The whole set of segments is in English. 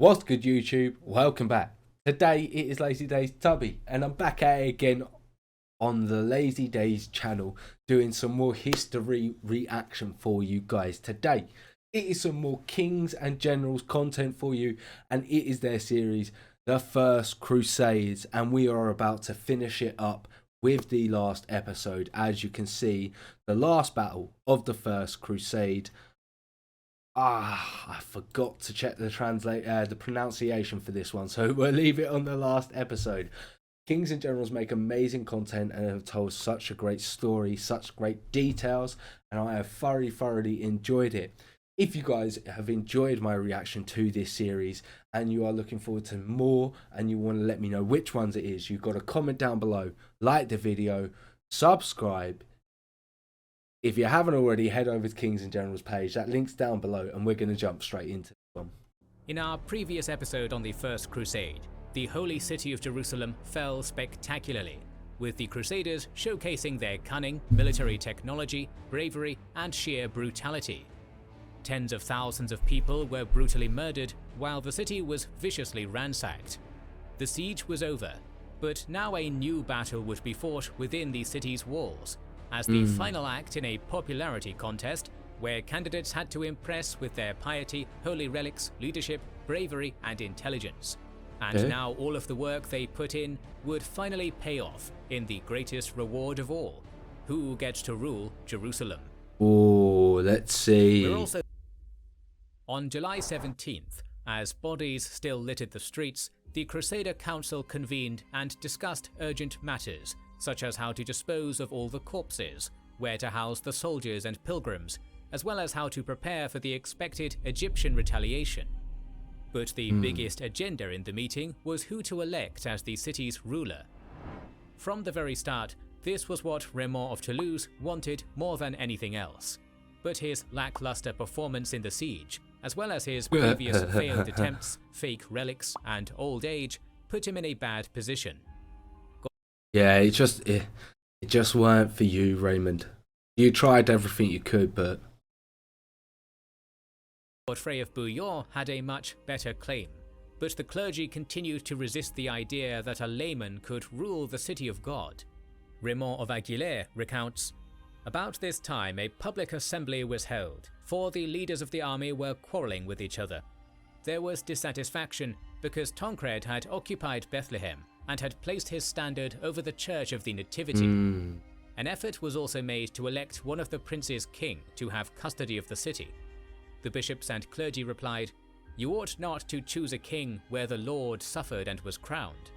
What's good, YouTube? Welcome back. Today it is LazyDaze Tubby, and I'm back at it again on the LazyDaze channel doing some more history reaction for you guys. Today it is some more Kings and Generals content for you, and it is their series, The First Crusades, and we are about to finish it up with the last episode. As you can see, the last battle of the First Crusade. I forgot to check the pronunciation for this one, so we'll leave it on the last episode. Kings and Generals make amazing content and have told such a great story, such great details, and I have thoroughly enjoyed it. If you guys have enjoyed my reaction to this series and you are looking forward to more and you want to let me know which ones it is, you've got to comment down below, like the video, subscribe. If you haven't already, head over to Kings and Generals page. That link's down below, and we're going to jump straight into them. In our previous episode on the First Crusade, the holy city of Jerusalem fell spectacularly, with the Crusaders showcasing their cunning, military technology, bravery, and sheer brutality. Tens of thousands of people were brutally murdered, while the city was viciously ransacked. The siege was over, but now a new battle would be fought within the city's walls, as the final act in a popularity contest where candidates had to impress with their piety, holy relics, leadership, bravery, and intelligence. And now all of the work they put in would finally pay off in the greatest reward of all: who gets to rule Jerusalem. Oh, let's see. We're also on July 17th, as bodies still littered the streets, the Crusader Council convened and discussed urgent matters, such as how to dispose of all the corpses, where to house the soldiers and pilgrims, as well as how to prepare for the expected Egyptian retaliation. But the biggest agenda in the meeting was who to elect as the city's ruler. From the very start, this was what Raymond of Toulouse wanted more than anything else. But his lackluster performance in the siege, as well as his previous failed attempts, fake relics, and old age, put him in a bad position. Yeah, it just weren't for you, Raymond. You tried everything you could, but Godfrey of Bouillon had a much better claim, but the clergy continued to resist the idea that a layman could rule the city of God. Raymond of Aguilera recounts, "About this time a public assembly was held, for the leaders of the army were quarrelling with each other. There was dissatisfaction because Tancred had occupied Bethlehem and had placed his standard over the Church of the Nativity. An effort was also made to elect one of the princes king to have custody of the city. The bishops and clergy replied, 'You ought not to choose a king where the Lord suffered and was crowned.'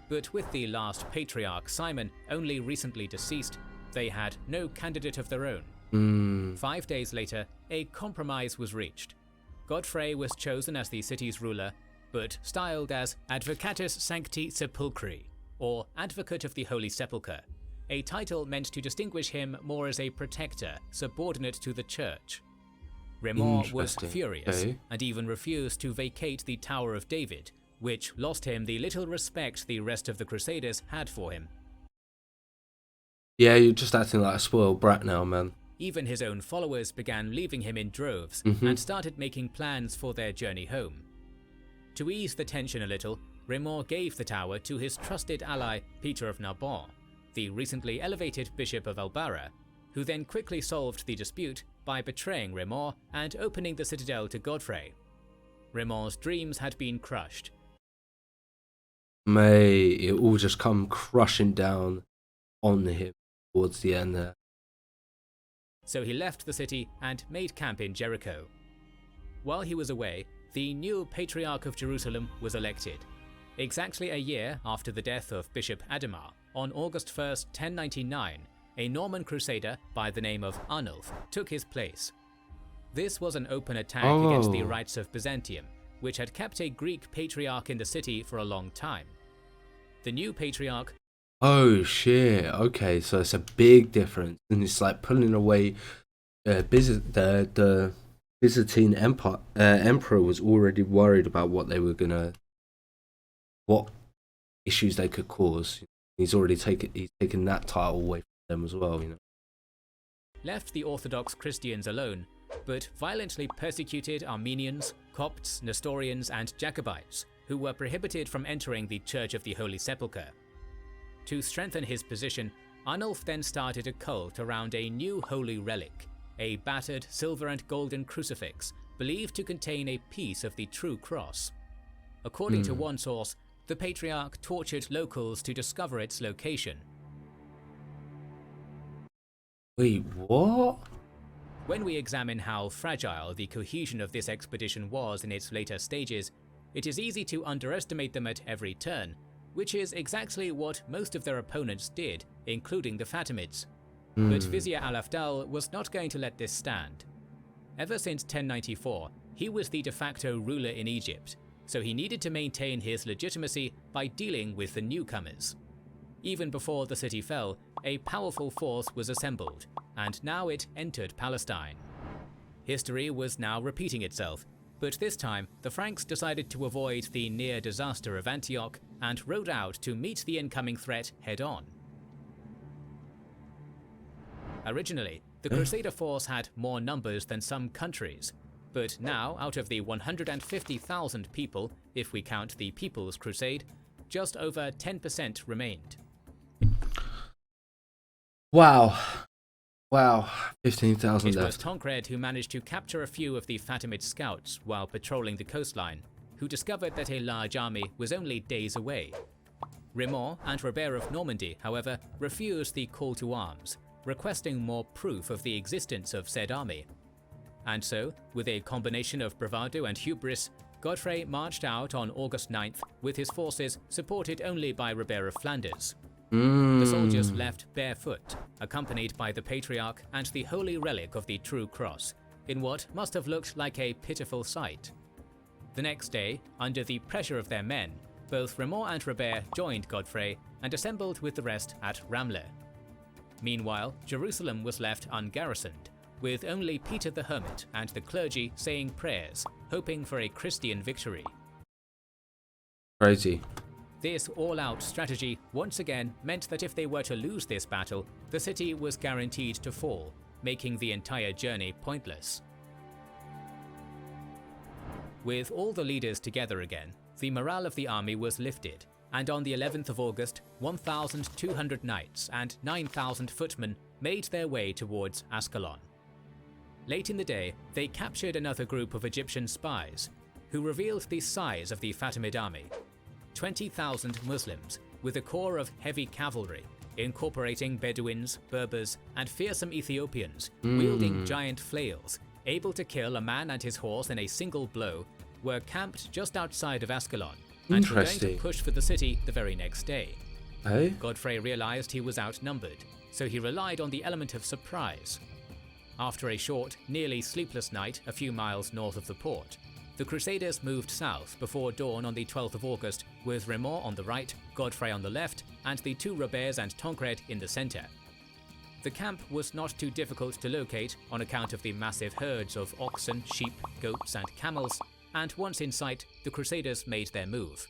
But with the last patriarch, Simon, only recently deceased, they had no candidate of their own. 5 days later, a compromise was reached. Godfrey was chosen as the city's ruler, but styled as Advocatus Sancti Sepulchri, or Advocate of the Holy Sepulchre, a title meant to distinguish him more as a protector subordinate to the church. Raymond was furious and even refused to vacate the Tower of David, which lost him the little respect the rest of the Crusaders had for him. Yeah, you're just acting like a spoiled brat now, man. Even his own followers began leaving him in droves and started making plans for their journey home. To ease the tension a little, Raymond gave the tower to his trusted ally Peter of Narbonne, the recently elevated Bishop of Albarra, who then quickly solved the dispute by betraying Raymond and opening the citadel to Godfrey. Raymond's dreams had been crushed. May it all just come crushing down on him towards the end there. So he left the city and made camp in Jericho. While he was away, the new Patriarch of Jerusalem was elected. Exactly a year after the death of Bishop Adhemar, on August 1st, 1099, a Norman crusader by the name of Arnulf took his place. This was an open attack against the rights of Byzantium, which had kept a Greek patriarch in the city for a long time. The new patriarch... Oh shit, okay, so it's a big difference, and it's like pulling away the Byzantine emperor was already worried about what issues they could cause. He's taken that title away from them as well, you know. Left the Orthodox Christians alone, but violently persecuted Armenians, Copts, Nestorians and Jacobites, who were prohibited from entering the Church of the Holy Sepulchre. To strengthen his position, Arnulf then started a cult around a new holy relic, a battered silver and golden crucifix believed to contain a piece of the true cross. According to one source, the Patriarch tortured locals to discover its location. Wait, what? When we examine how fragile the cohesion of this expedition was in its later stages, it is easy to underestimate them at every turn, which is exactly what most of their opponents did, including the Fatimids. But Vizier Al-Afdal was not going to let this stand. Ever since 1094, he was the de facto ruler in Egypt, so he needed to maintain his legitimacy by dealing with the newcomers. Even before the city fell, a powerful force was assembled, and now it entered Palestine. History was now repeating itself, but this time the Franks decided to avoid the near disaster of Antioch and rode out to meet the incoming threat head-on. Originally, the Crusader force had more numbers than some countries, but now, out of the 150,000 people, if we count the People's Crusade, just over 10% remained. Wow. 15,000 It was left. Tancred who managed to capture a few of the Fatimid scouts while patrolling the coastline, who discovered that a large army was only days away. Raymond and Robert of Normandy, however, refused the call to arms, requesting more proof of the existence of said army. And so, with a combination of bravado and hubris, Godfrey marched out on August 9th with his forces supported only by Robert of Flanders. The soldiers left barefoot, accompanied by the Patriarch and the holy relic of the True Cross, in what must have looked like a pitiful sight. The next day, under the pressure of their men, both Raymond and Robert joined Godfrey and assembled with the rest at Ramleh. Meanwhile, Jerusalem was left ungarrisoned, with only Peter the Hermit and the clergy saying prayers, hoping for a Christian victory. Crazy. This all-out strategy once again meant that if they were to lose this battle, the city was guaranteed to fall, making the entire journey pointless. With all the leaders together again, the morale of the army was lifted, and on the 11th of August, 1,200 knights and 9,000 footmen made their way towards Ascalon. Late in the day, they captured another group of Egyptian spies, who revealed the size of the Fatimid army: 20,000 Muslims, with a core of heavy cavalry, incorporating Bedouins, Berbers, and fearsome Ethiopians, wielding giant flails, able to kill a man and his horse in a single blow, were camped just outside of Ascalon, and were going to push for the city the very next day. Hey? Godfrey realized he was outnumbered, so he relied on the element of surprise. After a short, nearly sleepless night a few miles north of the port, the Crusaders moved south before dawn on the 12th of August, with Raymond on the right, Godfrey on the left, and the two Roberts and Tancred in the center. The camp was not too difficult to locate on account of the massive herds of oxen, sheep, goats, and camels, and once in sight, the Crusaders made their move.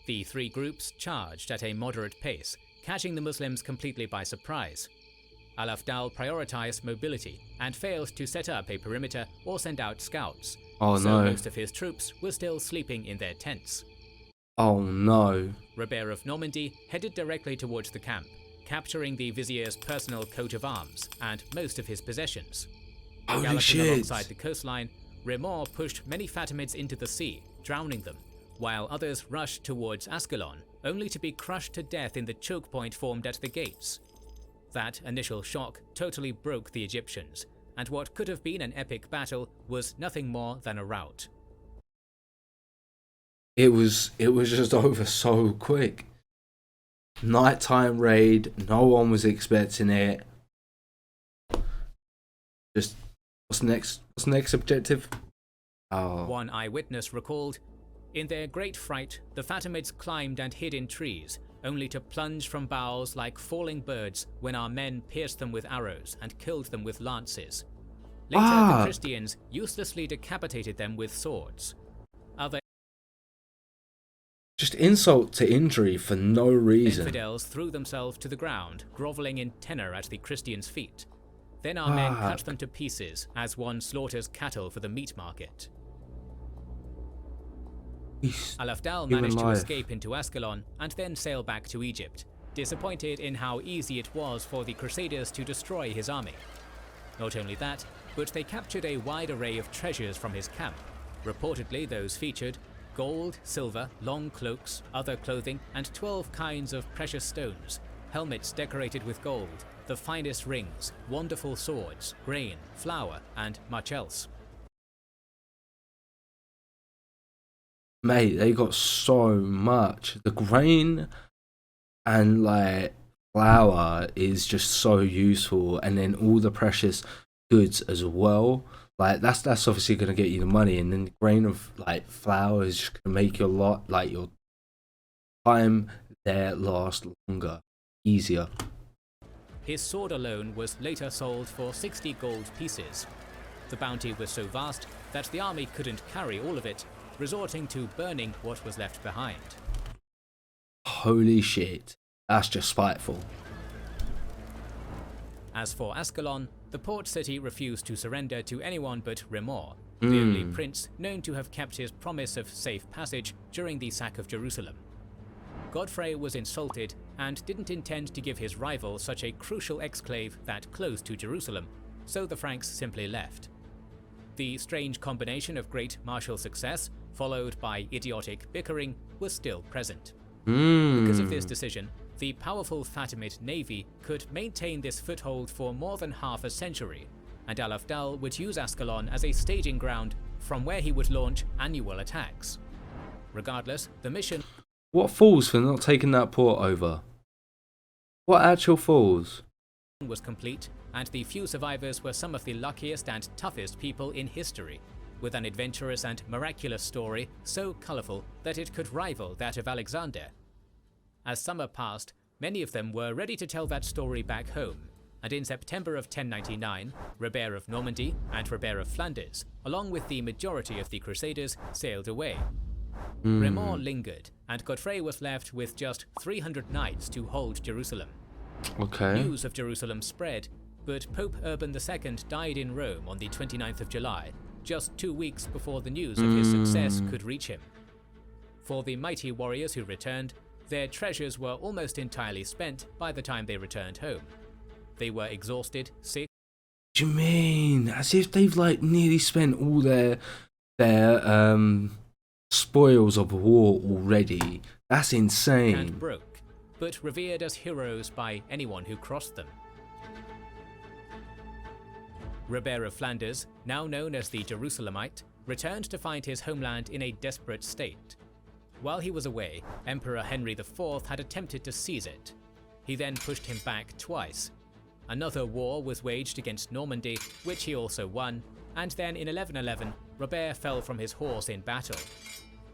The three groups charged at a moderate pace, catching the Muslims completely by surprise. Al-Afdal prioritized mobility and failed to set up a perimeter or send out scouts, so most of his troops were still sleeping in their tents. Oh no. Robert of Normandy headed directly towards the camp, capturing the vizier's personal coat of arms and most of his possessions. Galloping alongside the coastline, Raymond pushed many Fatimids into the sea, drowning them, while others rushed towards Ascalon, only to be crushed to death in the choke point formed at the gates. That initial shock totally broke the Egyptians, and what could have been an epic battle was nothing more than a rout. It was just over so quick. Nighttime raid, no one was expecting it. Just what's next? What's the next objective? One eyewitness recalled, "In their great fright, the Fatimids climbed and hid in trees, only to plunge from boughs like falling birds when our men pierced them with arrows and killed them with lances. Later, the Christians uselessly decapitated them with swords." Just insult to injury for no reason. Infidels threw themselves to the ground, groveling in tenor at the Christians' feet. Then our men cut them to pieces as one slaughters cattle for the meat market. Al-Afdal managed to escape into Ascalon and then sail back to Egypt, disappointed in how easy it was for the Crusaders to destroy his army. Not only that, but they captured a wide array of treasures from his camp. Reportedly, those featured gold, silver, long cloaks, other clothing, and 12 kinds of precious stones, helmets decorated with gold, the finest rings, wonderful swords, grain, flour, and much else. Mate, they got so much. The grain and like flour is just so useful, and then all the precious goods as well. Like that's obviously gonna get you the money, and then the grain of like flour is just gonna make your time there last longer, easier. His sword alone was later sold for 60 gold pieces. The bounty was so vast that the army couldn't carry all of it, resorting to burning what was left behind. Holy shit, that's just spiteful. As for Ascalon, the port city refused to surrender to anyone but Remor, the only prince known to have kept his promise of safe passage during the sack of Jerusalem. Godfrey was insulted and didn't intend to give his rival such a crucial exclave that close to Jerusalem, so the Franks simply left. The strange combination of great martial success, followed by idiotic bickering, was still present. Because of this decision, the powerful Fatimid navy could maintain this foothold for more than half a century, and Al-Afdal would use Ascalon as a staging ground from where he would launch annual attacks. Regardless, the mission What fools for not taking that port over? What actual fools? was complete, and the few survivors were some of the luckiest and toughest people in history, with an adventurous and miraculous story so colourful that it could rival that of Alexander. As summer passed, many of them were ready to tell that story back home, and in September of 1099, Robert of Normandy and Robert of Flanders, along with the majority of the Crusaders, sailed away. Remor lingered, and Godfrey was left with just 300 knights to hold Jerusalem. Okay. News of Jerusalem spread, but Pope Urban II died in Rome on the 29th of July, just 2 weeks before the news of his success could reach him. For the mighty warriors who returned, their treasures were almost entirely spent by the time they returned home. They were exhausted, sick. What do you mean? As if they've like nearly spent all their spoils of war already. That's insane. And broke, but revered as heroes by anyone who crossed them. Robert of Flanders, now known as the Jerusalemite, returned to find his homeland in a desperate state. While he was away, Emperor Henry IV had attempted to seize it. He then pushed him back twice. Another war was waged against Normandy, which he also won, and then in 1111, Robert fell from his horse in battle.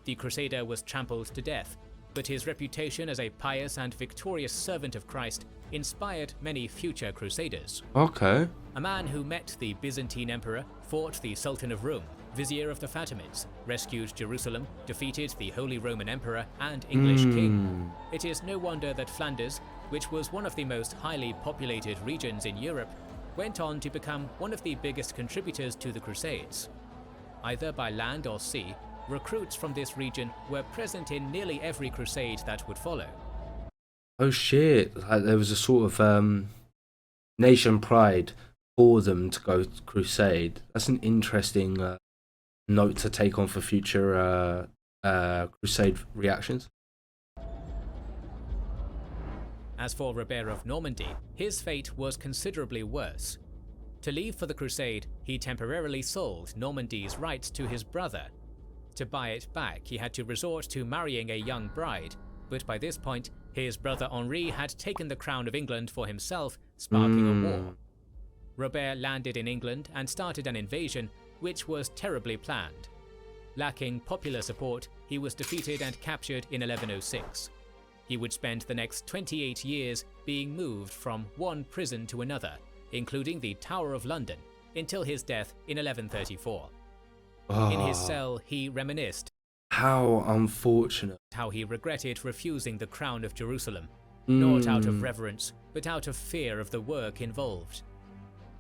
The Crusader was trampled to death, but his reputation as a pious and victorious servant of Christ inspired many future Crusaders. Okay. A man who met the Byzantine Emperor, fought the Sultan of Rome, Vizier of the Fatimids, rescued Jerusalem, defeated the Holy Roman Emperor and English King. It is no wonder that Flanders, which was one of the most highly populated regions in Europe, went on to become one of the biggest contributors to the Crusades. Either by land or sea, recruits from this region were present in nearly every crusade that would follow. Oh shit, like there was a sort of nation pride for them to go to crusade. That's an interesting note to take on for future crusade reactions. As for Robert of Normandy, his fate was considerably worse. To leave for the crusade, he temporarily sold Normandy's rights to his brother. To buy it back, he had to resort to marrying a young bride, but by this point, his brother Henri had taken the crown of England for himself, sparking a war. Robert landed in England and started an invasion, which was terribly planned. Lacking popular support, he was defeated and captured in 1106. He would spend the next 28 years being moved from one prison to another, including the Tower of London, until his death in 1134. In his cell, he reminisced How unfortunate. how he regretted refusing the crown of Jerusalem, not out of reverence, but out of fear of the work involved.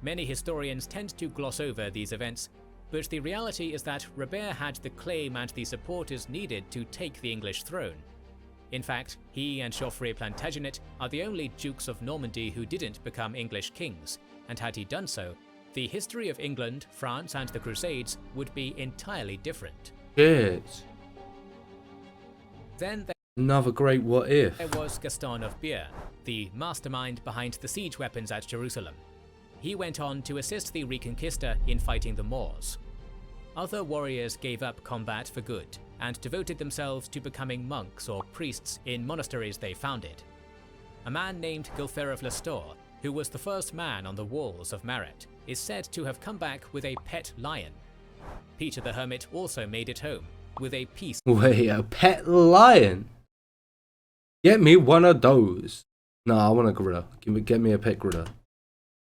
Many historians tend to gloss over these events, but the reality is that Robert had the claim and the supporters needed to take the English throne. In fact, he and Geoffrey Plantagenet are the only dukes of Normandy who didn't become English kings, and had he done so, the history of England, France and the Crusades would be entirely different. Good. Then Another great what if. there was Gaston of Beer, the mastermind behind the siege weapons at Jerusalem. He went on to assist the Reconquista in fighting the Moors. Other warriors gave up combat for good and devoted themselves to becoming monks or priests in monasteries they founded. A man named Gulfer of Lestor, who was the first man on the walls of Maret, is said to have come back with a pet lion. Peter the Hermit also made it home with a piece Wait, a pet lion? Get me one of those. No, I want a gorilla. Get me a pet gorilla.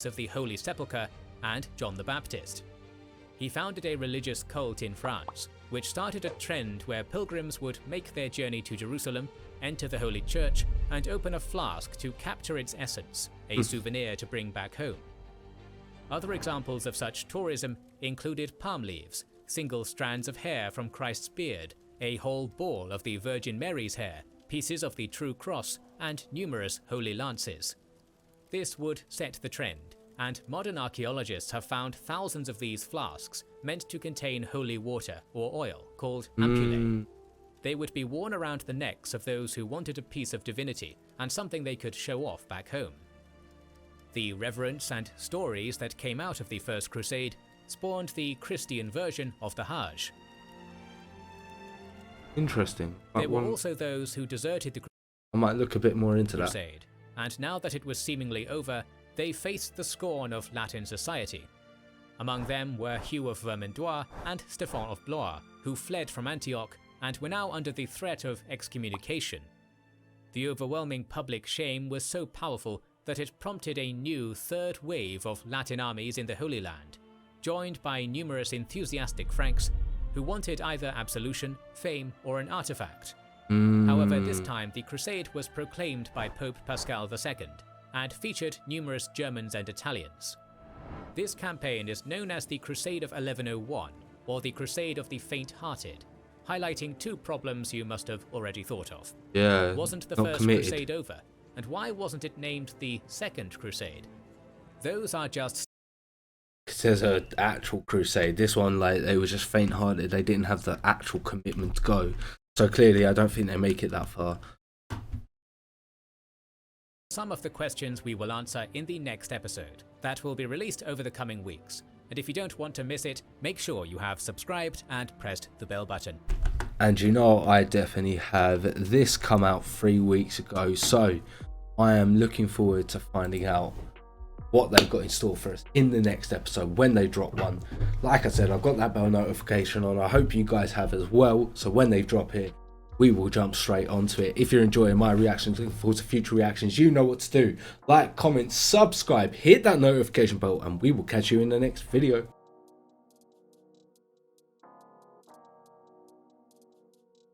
of the Holy Sepulchre, and John the Baptist. He founded a religious cult in France, which started a trend where pilgrims would make their journey to Jerusalem, enter the Holy Church, and open a flask to capture its essence, a souvenir to bring back home. Other examples of such tourism included palm leaves, single strands of hair from Christ's beard, a whole ball of the Virgin Mary's hair, pieces of the True Cross, and numerous holy lances. This would set the trend, and modern archaeologists have found thousands of these flasks meant to contain holy water or oil called ampullae. They would be worn around the necks of those who wanted a piece of divinity and something they could show off back home. The reverence and stories that came out of the First Crusade spawned the Christian version of the Hajj. Interesting. There were also those who deserted the I might look a bit more into that. Crusade, and now that it was seemingly over, they faced the scorn of Latin society. Among them were Hugh of Vermandois and Stephen of Blois, who fled from Antioch and were now under the threat of excommunication. The overwhelming public shame was so powerful that it prompted a new third wave of Latin armies in the Holy Land, joined by numerous enthusiastic Franks who wanted either absolution, fame, or an artifact. However, this time the crusade was proclaimed by Pope Pascal II and featured numerous Germans and Italians. This campaign is known as the Crusade of 1101, or the Crusade of the Faint-Hearted, highlighting two problems you must have already thought of. Yeah, Wasn't the not First committed. Crusade over? And why wasn't it named the Second Crusade? Those are just It says an actual crusade. This one, like, they were just faint-hearted. They didn't have the actual commitment to go. So clearly, I don't think they make it that far. some of the questions we will answer in the next episode that will be released over the coming weeks. And if you don't want to miss it, make sure you have subscribed and pressed the bell button. And you know, I definitely have. This come out 3 weeks ago, so I am looking forward to finding out what they've got in store for us in the next episode when they drop one. Like I said, I've got that bell notification on. I hope you guys have as well, so when they drop it, we will jump straight onto it. If you're enjoying my reactions, looking forward to future reactions, you know what to do. Like, comment, subscribe, hit that notification bell, and we will catch you in the next video.